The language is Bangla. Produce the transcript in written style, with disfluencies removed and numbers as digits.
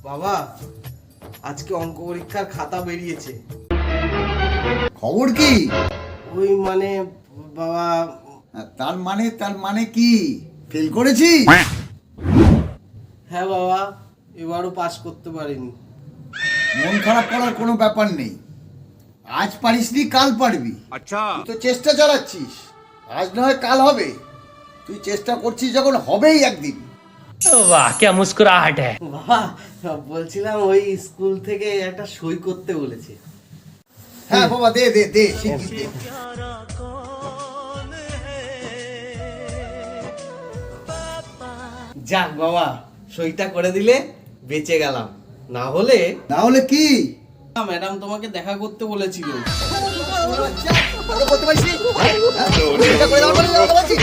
বাবা, আজকে অঙ্ক পরীক্ষার খাতা বেরিয়েছে। খবর কি? ওই মানে বাবা, তার মানে কি ফেল করেছি? হ্যাঁ বাবা, এবারও পাস করতে পারিনি। মন খারাপ করার কোনো ব্যাপার নেই। আজ পারিসনি কাল পারবি। আচ্ছা, তুই তো চেষ্টা চালাচ্ছিস। আজ নয় কাল হবে। তুই চেষ্টা করছিস যখন হবেই একদিন। वाह क्या मुस्कुराहट है। বাবা, বলছিলাম ওই স্কুল থেকে একটা সই করতে বলেছে। হ্যাঁ বাবা, দে দে দে শিগগির দে। যাক বাবা, সইটা করে দিলে বেঁচে গেলাম। না হলে না হলে কি? ম্যাডাম তোমাকে দেখা করতে বলেছিল। করতে পারিসনি? এটা করে দাও, করে দাও বলছি।